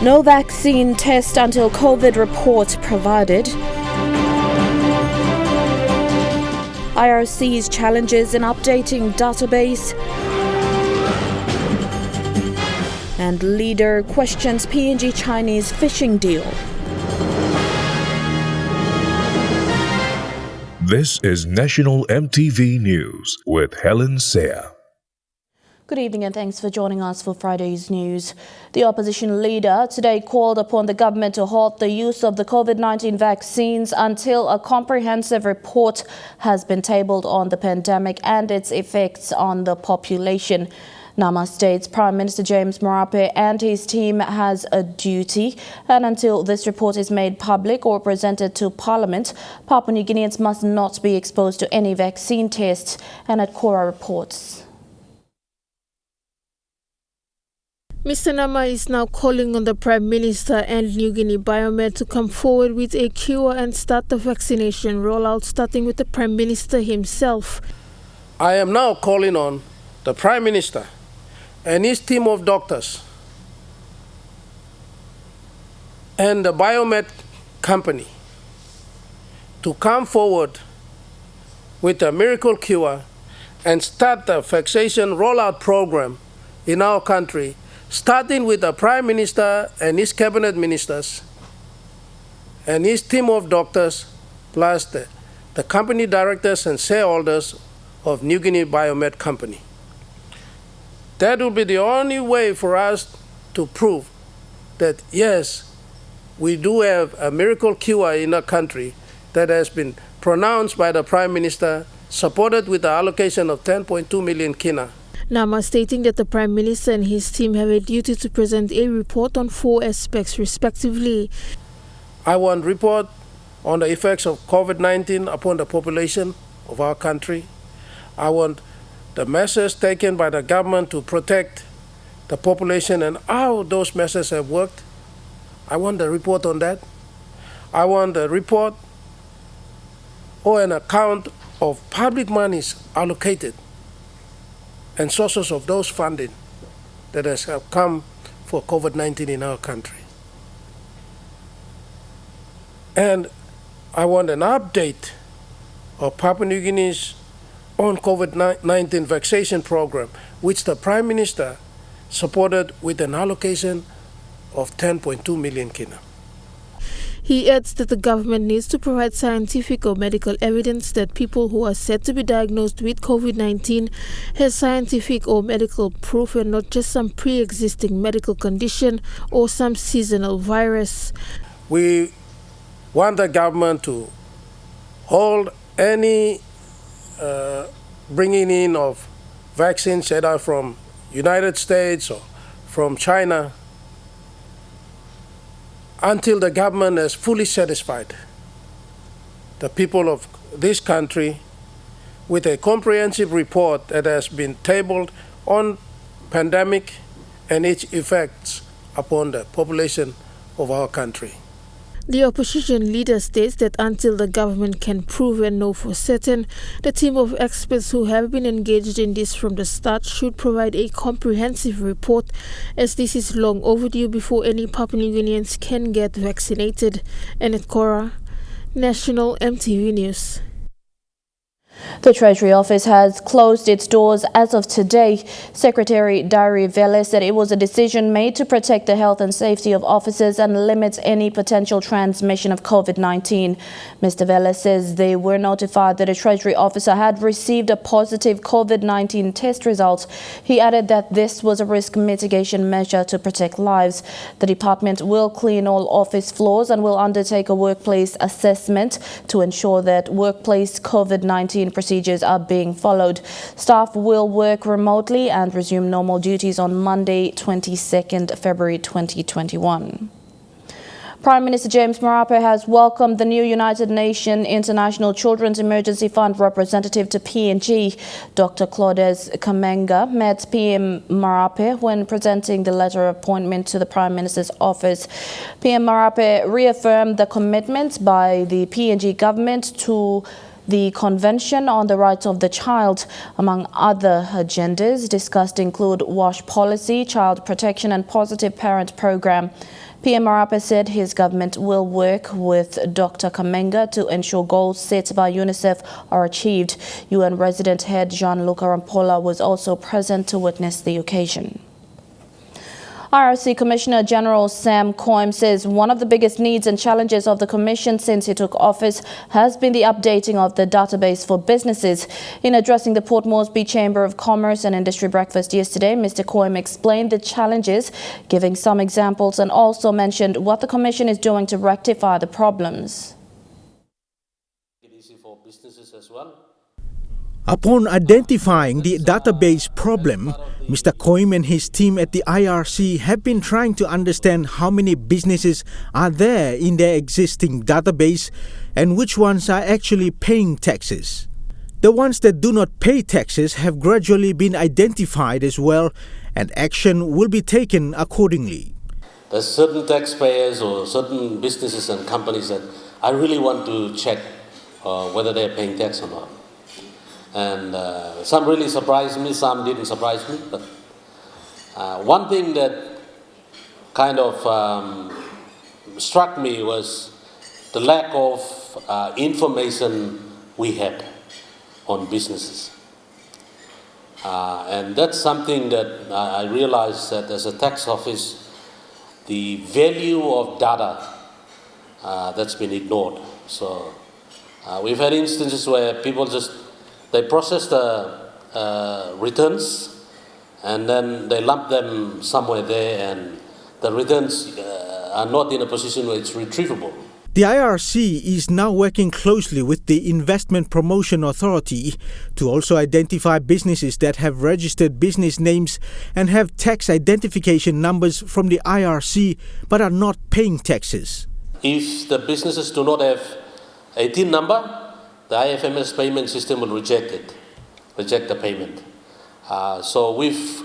No vaccine test until COVID report provided. IRC's challenges in updating database. And leader questions PNG Chinese fishing deal. This is National EMTV News with Helen Seah. Good evening and thanks for joining us for Friday's news. The opposition leader today called upon the government to halt the use of the COVID-19 vaccines until a comprehensive report has been tabled on the pandemic and its effects on the population. Nama states Prime Minister James Marape and his team has a duty, and until this report is made public or presented to Parliament, Papua New Guineans must not be exposed to any vaccine tests. And at Cora reports. Mr. Nama is now calling on the Prime Minister and New Guinea Biomed to come forward with a cure and start the vaccination rollout, starting with the Prime Minister himself. I am now calling on the Prime Minister and his team of doctors and the Biomed company to come forward with a miracle cure and start the vaccination rollout program in our country, starting with the Prime Minister and his cabinet ministers and his team of doctors, plus the company directors and shareholders of New Guinea Biomed Company. That will be the only way for us to prove that, yes, we do have a miracle cure in our country that has been pronounced by the Prime Minister, supported with the allocation of 10.2 million kina. Nama stating that the Prime Minister and his team have a duty to present a report on 4 aspects respectively. I want a report on the effects of COVID-19 upon the population of our country. I want the measures taken by the government to protect the population and how those measures have worked. I want a report on that. I want a report or an account of public monies allocated and sources of those funding that has come for COVID-19 in our country. And I want an update of Papua New Guinea's own COVID-19 vaccination program, which the Prime Minister supported with an allocation of 10.2 million kina. He adds that the government needs to provide scientific or medical evidence that people who are said to be diagnosed with COVID-19 has scientific or medical proof and not just some pre-existing medical condition or some seasonal virus. We want the government to hold any bringing in of vaccines either from United States or from China until the government is fully satisfied the people of this country with a comprehensive report that has been tabled on pandemic and its effects upon the population of our country. The opposition leader states that until the government can prove and know for certain, the team of experts who have been engaged in this from the start should provide a comprehensive report, as this is long overdue before any Papua New Guineans can get vaccinated. And at Cora, National EMTV News. The Treasury Office has closed its doors as of today. Secretary Dari Vele said it was a decision made to protect the health and safety of officers and limit any potential transmission of COVID-19. Mr. Vele says they were notified that a Treasury officer had received a positive COVID-19 test result. He added that this was a risk mitigation measure to protect lives. The department will clean all office floors and will undertake a workplace assessment to ensure that workplace COVID-19 procedures are being followed. Staff will work remotely and resume normal duties on Monday, 22nd February 2021. Prime Minister James Marape has welcomed the new United Nations International Children's Emergency Fund representative to PNG. Dr. Claudes Kamenga met PM Marape when presenting the letter of appointment to the Prime Minister's office. PM Marape reaffirmed the commitment by the PNG government to the Convention on the Rights of the Child. Among other agendas discussed include WASH policy, child protection and positive parent program. PM Marape said his government will work with Dr. Kamenga to ensure goals set by UNICEF are achieved. UN resident head Jean-Luc Rampolla was also present to witness the occasion. IRC Commissioner General Sam Coim says one of the biggest needs and challenges of the Commission since he took office has been the updating of the database for businesses. In addressing the Port Moresby Chamber of Commerce and Industry breakfast yesterday, Mr. Coim explained the challenges, giving some examples, and also mentioned what the Commission is doing to rectify the problems. It is easy for businesses as well. Upon identifying the database problem, Mr. Coim and his team at the IRC have been trying to understand how many businesses are there in their existing database and which ones are actually paying taxes. The ones that do not pay taxes have gradually been identified as well, and action will be taken accordingly. There's certain taxpayers or certain businesses and companies that I really want to check whether they're paying tax or not. And some really surprised me, some didn't surprise me. But one thing that kind of struck me was the lack of information we had on businesses. And that's something that I realized that as a tax office, the value of data that's been ignored. So we've had instances where people they process the returns and then they lump them somewhere there, and the returns are not in a position where it's retrievable. The IRC is now working closely with the Investment Promotion Authority to also identify businesses that have registered business names and have tax identification numbers from the IRC but are not paying taxes. If the businesses do not have a TIN number, the IFMS payment system will reject the payment. So we've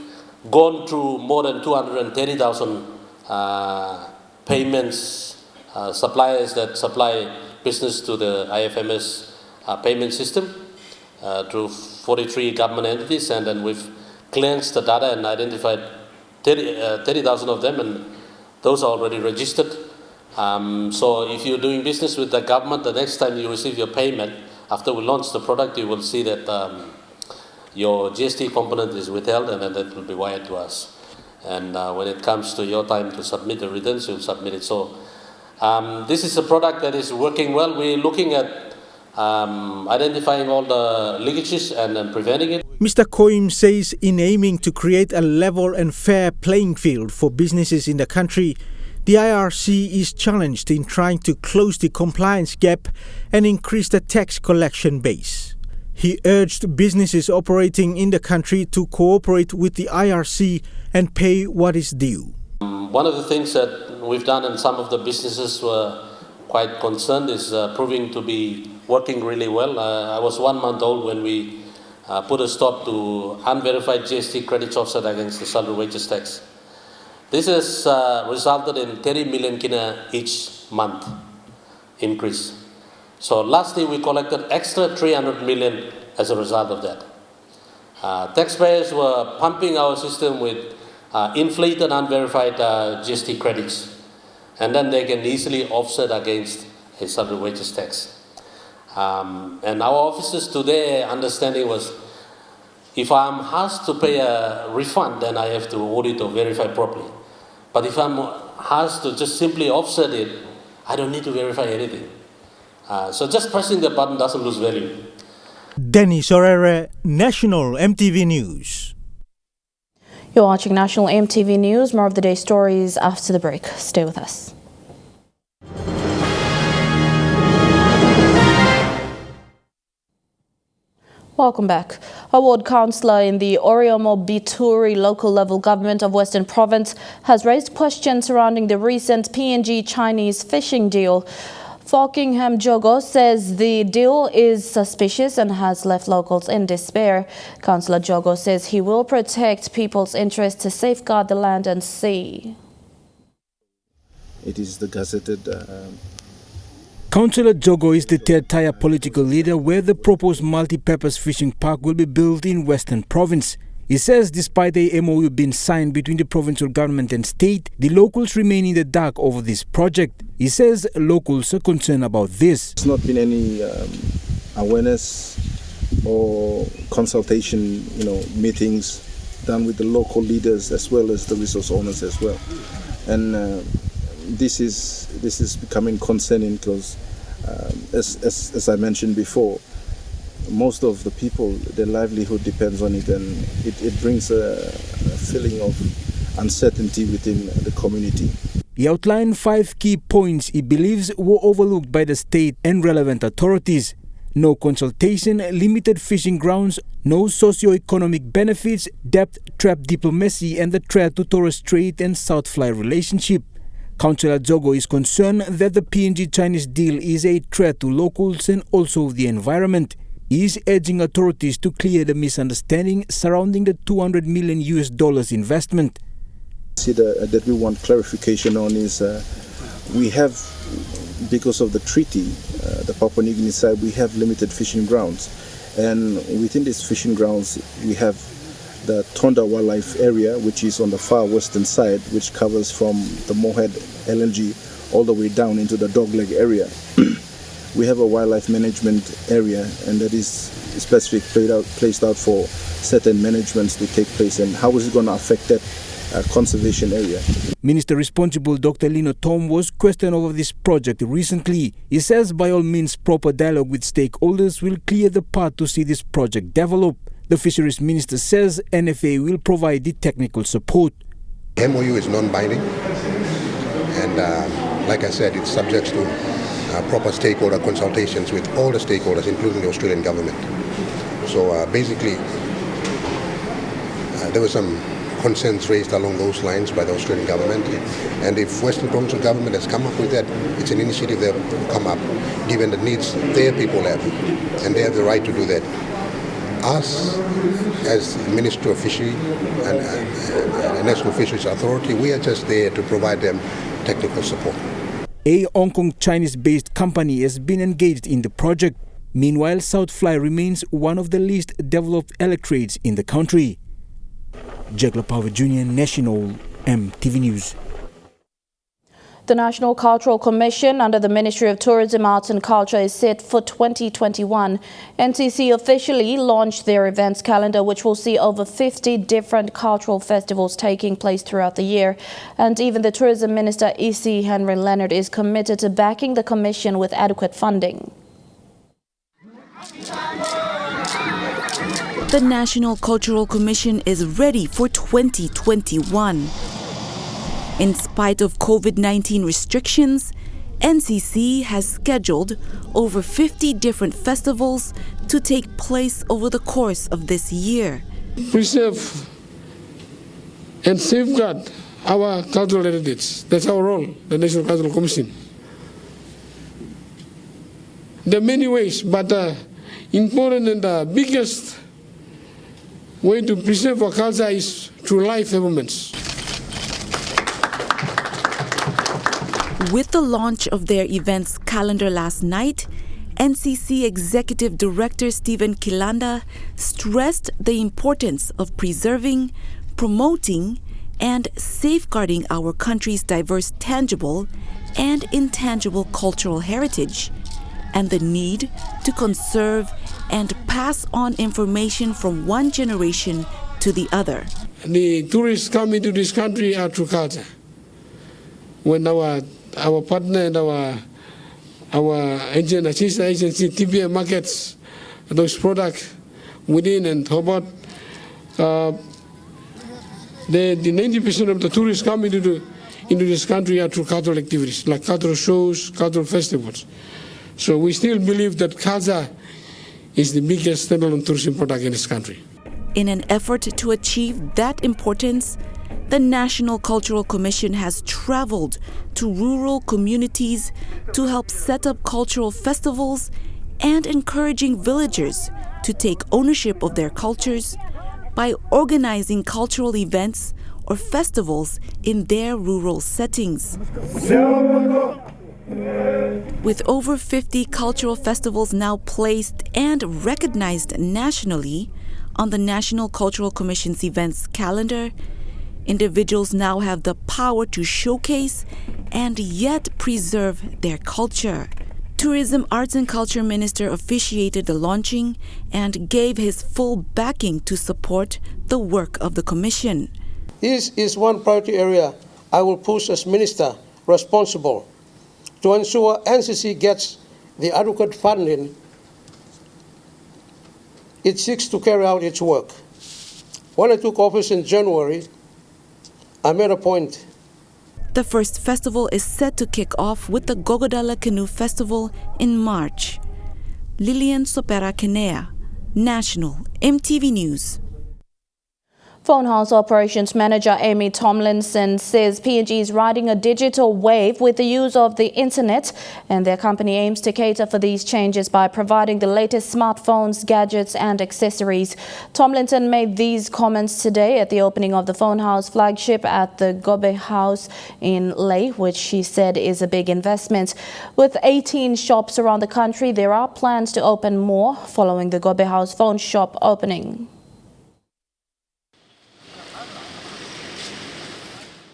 gone through more than 230,000 payments, suppliers that supply business to the IFMS payment system through 43 government entities, and then we've cleansed the data and identified 30,000 of them, and those are already registered. So if you're doing business with the government, the next time you receive your payment, after we launch the product, you will see that your GST component is withheld, and then that will be wired to us. And when it comes to your time to submit the returns, you'll submit it. So this is a product that is working well. We're looking at identifying all the leakages and then preventing it. Mr. Coim says in aiming to create a level and fair playing field for businesses in the country, the IRC is challenged in trying to close the compliance gap and increase the tax collection base. He urged businesses operating in the country to cooperate with the IRC and pay what is due. One of the things that we've done, and some of the businesses were quite concerned, is proving to be working really well. I was 1 month old when we put a stop to unverified GST credits offset against the salary wages tax. This has resulted in 30 million kina each month increase. So last year we collected extra 300 million as a result of that. Taxpayers were pumping our system with inflated unverified GST credits, and then they can easily offset against a salary wages tax. And our officers today understanding was, if I'm asked to pay a refund, then I have to audit or verify properly. But if I'm asked to just simply offset it, I don't need to verify anything. So just pressing the button doesn't lose value. Dennis Orere, National EMTV News. You're watching National EMTV News. More of the day's stories after the break. Stay with us. Welcome back. A ward councillor in the Oriomo Bituri local level government of Western Province has raised questions surrounding the recent PNG Chinese fishing deal. Falkingham Jogo says the deal is suspicious and has left locals in despair. Councillor Jogo says he will protect people's interests to safeguard the land and sea. It is the gazetted Councillor Jogo is the third-tier political leader where the proposed multi-purpose fishing park will be built in Western Province. He says despite the MOU being signed between the provincial government and state, the locals remain in the dark over this project. He says locals are concerned about this. There's not been any awareness or consultation, meetings done with the local leaders as well as the resource owners as well. And this is becoming concerning because, as I mentioned before, most of the people, their livelihood depends on it, and it brings a feeling of uncertainty within the community. He outlined 5 key points he believes were overlooked by the state and relevant authorities. No consultation, limited fishing grounds, no socio-economic benefits, debt trap diplomacy, and the threat to Torres Strait and South Fly relationship. Councillor Jogo is concerned that the PNG Chinese deal is a threat to locals and also the environment. He is urging authorities to clear the misunderstanding surrounding the $200 million investment. That we want clarification on is we have, because of the treaty, the Papua New Guinea side, we have limited fishing grounds, and within these fishing grounds we have the Tonda Wildlife Area, which is on the far western side, which covers from the Mohead LNG all the way down into the Dogleg area. We have a wildlife management area, and that is specifically placed out for certain managements to take place, and how is it going to affect that conservation area? Minister responsible Dr. Lino Tom was questioned over this project recently. He says by all means proper dialogue with stakeholders will clear the path to see this project develop. The Fisheries Minister says NFA will provide the technical support. MOU is non-binding, and like I said, it's subject to proper stakeholder consultations with all the stakeholders, including the Australian government. So basically, there were some concerns raised along those lines by the Australian government, and if Western Provincial government has come up with that, it's an initiative that will come up, given the needs their people have, and they have the right to do that. Us, as Ministry of Fishery and National Fisheries Authority, we are just there to provide them technical support. A Hong Kong Chinese-based company has been engaged in the project. Meanwhile, South Fly remains one of the least developed electorates in the country. Jack LaPava Jr., National EMTV News. The National Cultural Commission under the Ministry of Tourism, Arts and Culture is set for 2021. NCC officially launched their events calendar, which will see over 50 different cultural festivals taking place throughout the year. And even the Tourism Minister, E.C. Henry Leonard, is committed to backing the Commission with adequate funding. The National Cultural Commission is ready for 2021. In spite of COVID-19 restrictions, NCC has scheduled over 50 different festivals to take place over the course of this year. Preserve and safeguard our cultural heritage. That's our role, the National Cultural Commission. There are many ways, but important and the biggest way to preserve our culture is through live performance. With the launch of their events calendar last night, NCC Executive Director Stephen Kilanda stressed the importance of preserving, promoting, and safeguarding our country's diverse tangible and intangible cultural heritage, and the need to conserve and pass on information from one generation to the other. The tourists coming to this country are through culture. When our partner and our agent, assistant agency, TBA markets those products within and about the 90% of the tourists coming into this country are through cultural activities, like cultural shows, cultural festivals. So we still believe that culture is the biggest standalone tourism product in this country. In an effort to achieve that importance, the National Cultural Commission has traveled to rural communities to help set up cultural festivals and encouraging villagers to take ownership of their cultures by organizing cultural events or festivals in their rural settings. With over 50 cultural festivals now placed and recognized nationally on the National Cultural Commission's events calendar, individuals now have the power to showcase and yet preserve their culture. Tourism, Arts and Culture Minister officiated the launching and gave his full backing to support the work of the Commission. This is one priority area I will push as Minister responsible to ensure NCC gets the adequate funding it seeks to carry out its work. When I took office in January, I made a point. The first festival is set to kick off with the Gogodala Canoe Festival in March. Lilian Sopera Kenea, National EMTV News. Phone House Operations Manager Amy Tomlinson says PNG is riding a digital wave with the use of the internet, and their company aims to cater for these changes by providing the latest smartphones, gadgets and accessories. Tomlinson made these comments today at the opening of the Phone House flagship at the Gobe House in Lae, which she said is a big investment. With 18 shops around the country, there are plans to open more following the Gobe House phone shop opening.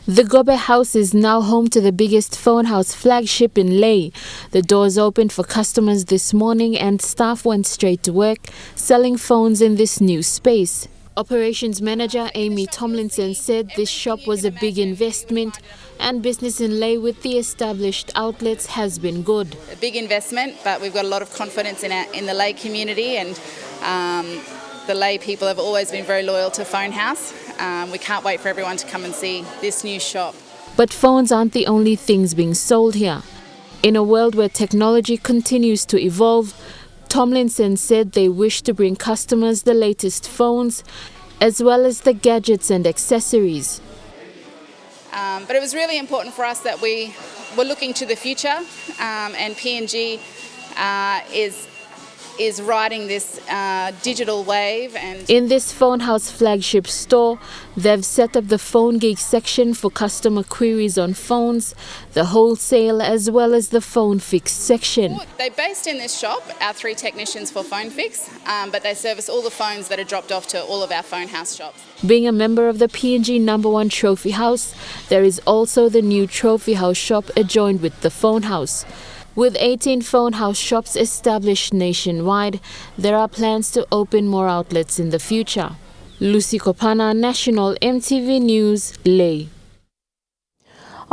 The Gobe House is now home to the biggest Phone House flagship in Lae. The doors opened for customers this morning and staff went straight to work, selling phones in this new space. Operations Manager Amy Tomlinson said this shop was a big investment and business in Lae with the established outlets has been good. A big investment, but we've got a lot of confidence in the Lae community, and the Lae people have always been very loyal to Phone House. We can't wait for everyone to come and see this new shop. But phones aren't the only things being sold here. In a world where technology continues to evolve, Tomlinson said they wish to bring customers the latest phones, as well as the gadgets and accessories. But it was really important for us that we were looking to the future, and PNG is riding this digital wave. And in this Phone House flagship store, they've set up the phone gig section for customer queries on phones, the wholesale as well as the phone fix section. They based in this shop our 3 technicians for phone fix, but they service all the phones that are dropped off to all of our Phone House shops. Being a member of the PNG #1 Trophy House, there is also the new Trophy House shop adjoined with the Phone House. With 18 Phone House shops established nationwide, there are plans to open more outlets in the future. Lucy Kopana, National EMTV News, Lae.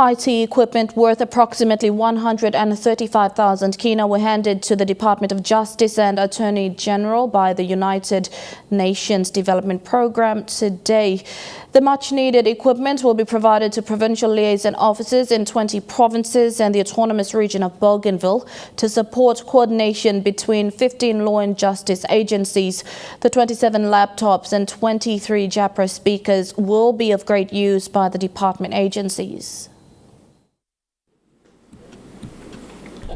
IT equipment worth approximately 135,000 kina were handed to the Department of Justice and Attorney General by the United Nations Development Programme today. The much-needed equipment will be provided to provincial liaison officers in 20 provinces and the autonomous region of Bougainville to support coordination between 15 law and justice agencies. The 27 laptops and 23 JAPRA speakers will be of great use by the department agencies.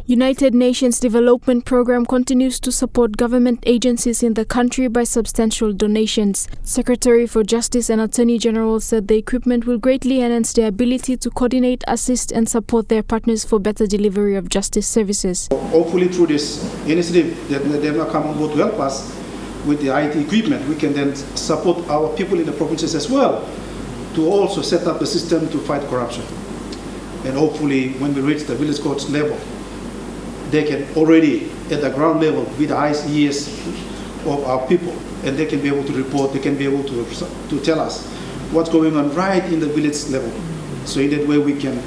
United Nations Development Programme continues to support government agencies in the country by substantial donations. Secretary for Justice and Attorney General said the equipment will greatly enhance their ability to coordinate, assist and support their partners for better delivery of justice services. Hopefully through this initiative that they will come on board to help us with the IT equipment, we can then support our people in the provinces as well to also set up the system to fight corruption. And hopefully when we reach the village courts level, they can already, at the ground level, with the highest years of our people, and they can be able to report, they can be able to tell us what's going on right in the village level. So in that way we can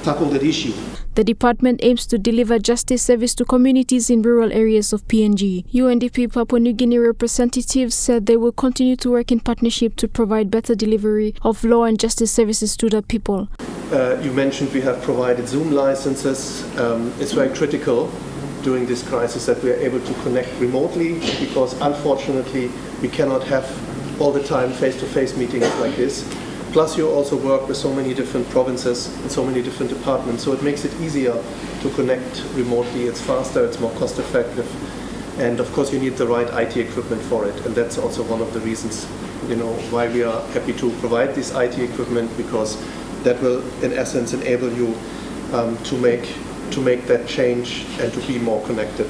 tackle that issue. The department aims to deliver justice service to communities in rural areas of PNG. UNDP Papua New Guinea representatives said they will continue to work in partnership to provide better delivery of law and justice services to the people. You mentioned we have provided Zoom licenses. It's very critical during this crisis that we are able to connect remotely, because unfortunately we cannot have all the time face-to-face meetings like this. Plus you also work with so many different provinces and so many different departments, so it makes it easier to connect remotely. It's faster, it's more cost effective, and of course you need the right IT equipment for it, and that's also one of the reasons, why we are happy to provide this IT equipment, because that will in essence enable you to make to make that change and to be more connected.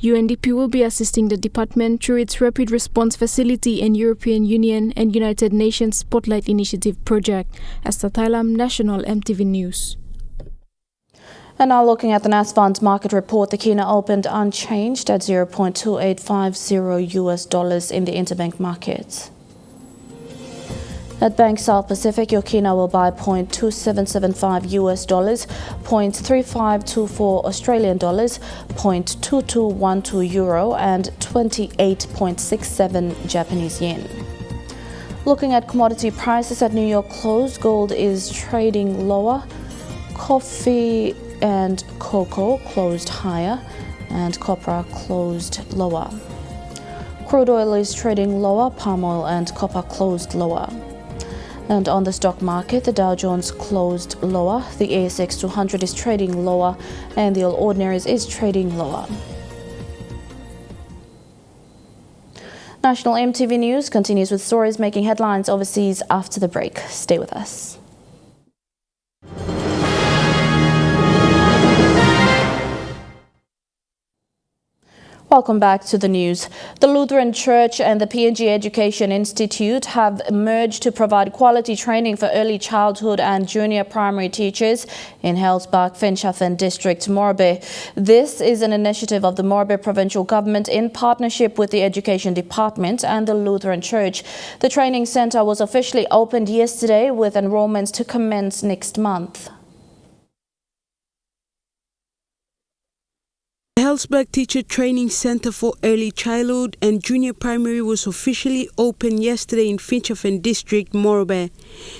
UNDP will be assisting the department through its Rapid Response Facility and European Union and United Nations Spotlight Initiative project. Esther Thailam, National EMTV News. And now looking at the NASFund's market report, the Kina opened unchanged at $0.2850 in the interbank market. At Bank South Pacific, your Kina will buy $0.2775 $0.3524 Australian dollars, $0.2212 euro, and 28.67 Japanese yen. Looking at commodity prices at New York close, gold is trading lower, coffee and cocoa closed higher, and copper closed lower. Crude oil is trading lower, palm oil and copper closed lower. And on the stock market, the Dow Jones closed lower, the ASX 200 is trading lower, and the All Ordinaries is trading lower. National EMTV News continues with stories making headlines overseas after the break. Stay with us. Welcome back to the news. The Lutheran Church and the PNG Education Institute have merged to provide quality training for early childhood and junior primary teachers in Hellsbach, Finschhafen District, Morobe. This is an initiative of the Morobe Provincial Government in partnership with the Education Department and the Lutheran Church. The training centre was officially opened yesterday with enrolments to commence next month. The Hellsbach Teacher Training Center for Early Childhood and Junior Primary was officially opened yesterday in Finschhafen District, Morobe.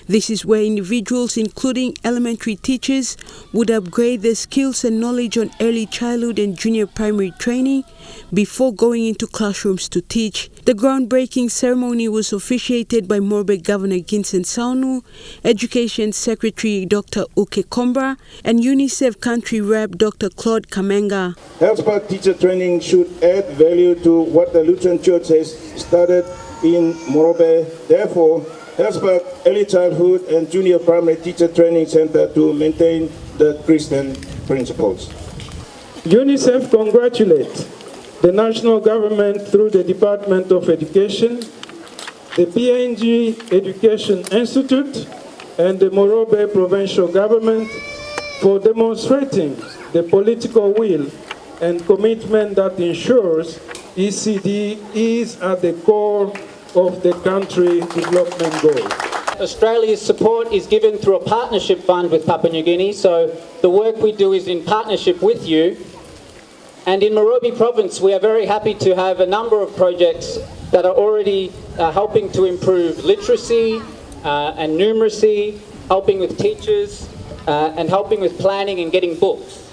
This is where individuals, including elementary teachers, would upgrade their skills and knowledge on early childhood and junior primary training before going into classrooms to teach. The groundbreaking ceremony was officiated by Morobe Governor Ginseng Saunu, Education Secretary Dr. Uke Kombra, and UNICEF Country Rep Dr. Claude Kamenga. Hellsbach teacher training should add value to what the Lutheran Church has started in Morobe. Therefore, Hellsbach Early Childhood and Junior Primary Teacher Training Center to maintain the Christian principles. UNICEF congratulates the national government through the Department of Education, the PNG Education Institute, and the Morobe Provincial Government for demonstrating the political will and commitment that ensures ECD is at the core of the country's development goals. Australia's support is given through a partnership fund with Papua New Guinea, so the work we do is in partnership with you. And in Morobe Province, we are very happy to have a number of projects that are already helping to improve literacy and numeracy, helping with teachers, and helping with planning and getting books.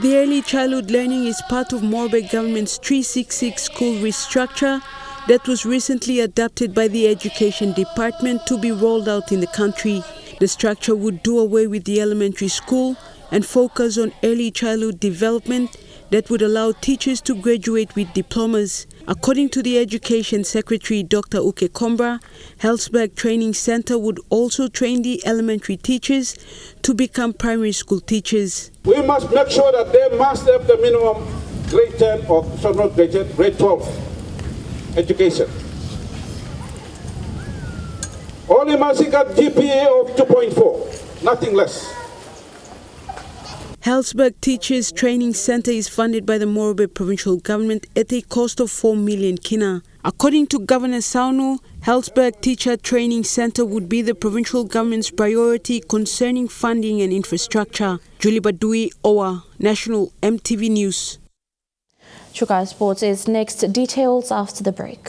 The early childhood learning is part of Morobe Government's 366 school restructure that was recently adopted by the Education Department to be rolled out in the country. The structure would do away with the elementary school and focus on early childhood development that would allow teachers to graduate with diplomas. According to the Education Secretary Dr. Uke Kombra, Hellsbach Training Center would also train the elementary teachers to become primary school teachers. We must make sure that they must have the minimum grade 10 or not grade 10, grade 12 education. Only must get GPA of 2.4, nothing less. Hellsbach Teachers Training Center is funded by the Morobe Provincial Government at a cost of 4 million kina. According to Governor Saunu, Hellsbach Teacher Training Center would be the provincial government's priority concerning funding and infrastructure. Julie Badui, Owa, National EMTV News. Chukai Sports is next. Details after the break.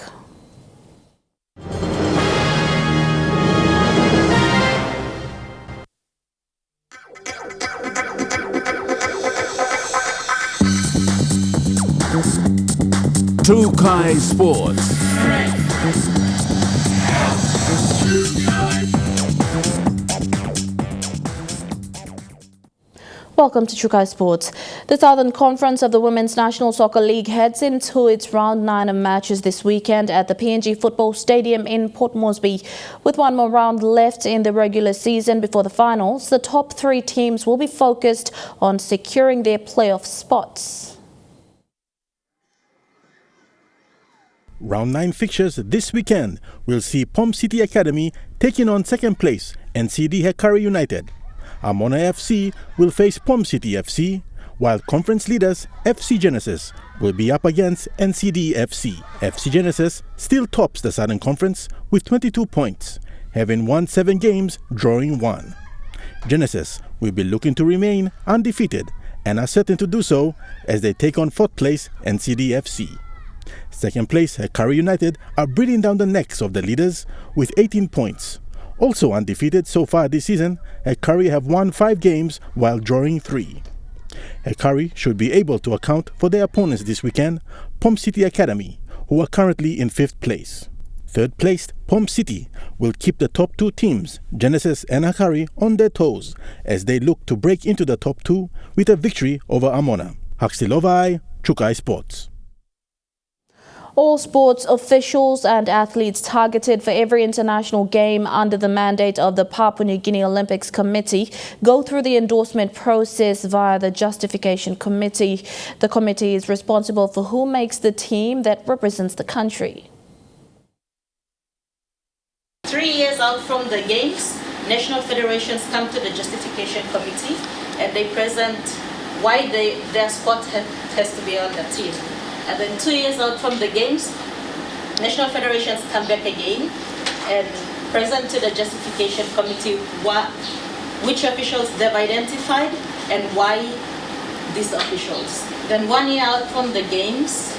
Chukai Sports. Welcome to Chukai Sports. The Southern Conference of the Women's National Soccer League heads into its round 9 of matches this weekend at the PNG Football Stadium in Port Moresby. With one more round left in the regular season before the finals, the top 3 teams will be focused on securing their playoff spots. Round 9 fixtures this weekend will see Pom City Academy taking on second place NCD Hekari United. Amona FC will face Pom City FC, while conference leaders FC Genesis will be up against NCD FC. FC Genesis still tops the Southern Conference with 22 points, having won 7 games, drawing 1. Genesis will be looking to remain undefeated and are certain to do so as they take on 4th place NCD FC. Second place Hekari United are breathing down the necks of the leaders with 18 points. Also undefeated so far this season, Hekari have won 5 games while drawing 3. Hekari should be able to account for their opponents this weekend, Pom City Academy, who are currently in 5th place. Third placed Pom City will keep the top 2 teams, Genesis and Hekari, on their toes as they look to break into the top 2 with a victory over Amona. Haksilovai, Chukai Sports. All sports officials and athletes targeted for every international game under the mandate of the Papua New Guinea Olympics Committee go through the endorsement process via the Justification Committee. The committee is responsible for who makes the team that represents the country. 3 years out from the games, national federations come to the Justification Committee and they present why their sport has to be on the team. And then 2 years out from the games, national federations come back again and present to the Justification Committee which officials they've identified and why these officials. Then 1 year out from the games,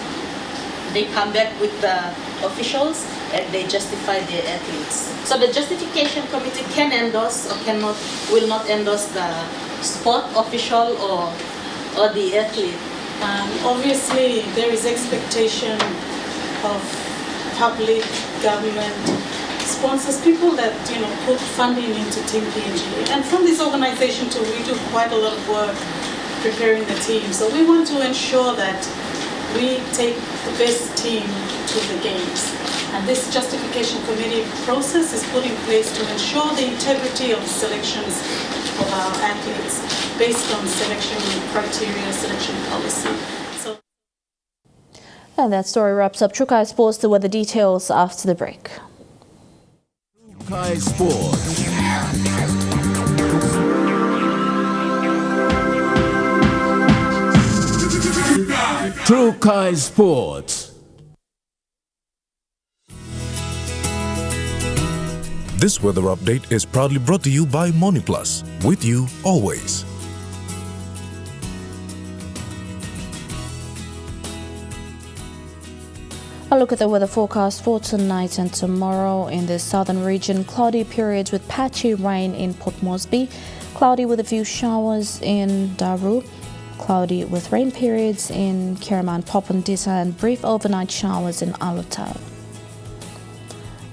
they come back with the officials and they justify their athletes. So the Justification Committee can endorse or will not endorse the sport official or the athlete. Obviously, there is expectation of public, government, sponsors, people that put funding into Team PNG. And from this organization too, we do quite a lot of work preparing the team. So we want to ensure that we take the best team to the games. And this Justification Committee process is put in place to ensure the integrity of selections of our athletes based on selection criteria, selection policy. And that story wraps up Chukai Sports. There were the details after the break. Chukai Sports. Chukai Sports. This weather update is proudly brought to you by MoniPlus, with you always. A look at the weather forecast for tonight and tomorrow. In the southern region, cloudy periods with patchy rain in Port Moresby, cloudy with a few showers in Daru, cloudy with rain periods in Kiriman, Popondita, and brief overnight showers in Alotau.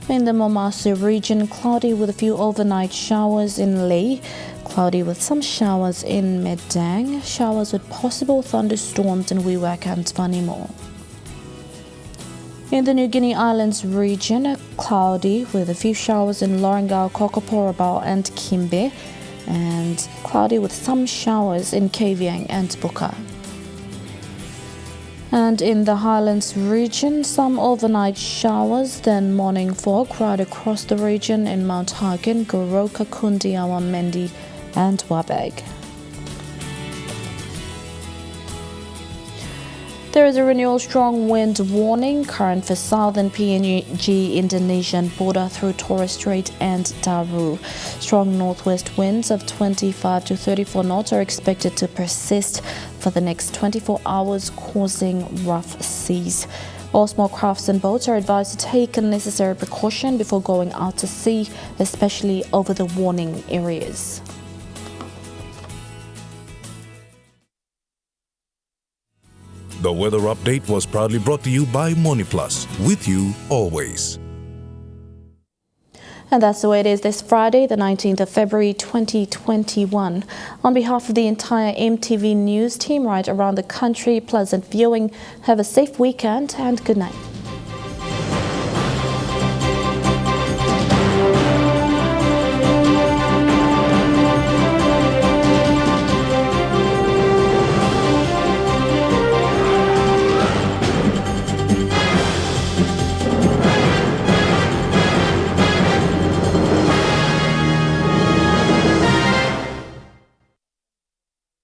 In the Momasi region, cloudy with a few overnight showers in Leh, cloudy with some showers in Medang, showers with possible thunderstorms in Wewak and Vanimo. In the New Guinea Islands region, cloudy with a few showers in Lorengau, Kokoporabao and Kimbe, and cloudy with some showers in Kavieng and Buka. And in the Highlands region, some overnight showers, then morning fog right across the region in Mount Hagen, Goroka, Kundiawa, Mendi and Wabag. There is a renewal strong wind warning current for southern PNG Indonesian border through Torres Strait and Daru. Strong northwest winds of 25 to 34 knots are expected to persist for the next 24 hours, causing rough seas. All small crafts and boats are advised to take necessary precaution before going out to sea, especially over the warning areas. The weather update was proudly brought to you by MoniPlus, with you always. And that's the way it is this Friday, the 19th of February 2021. On behalf of the entire EMTV News team right around the country, pleasant viewing. Have a safe weekend and good night.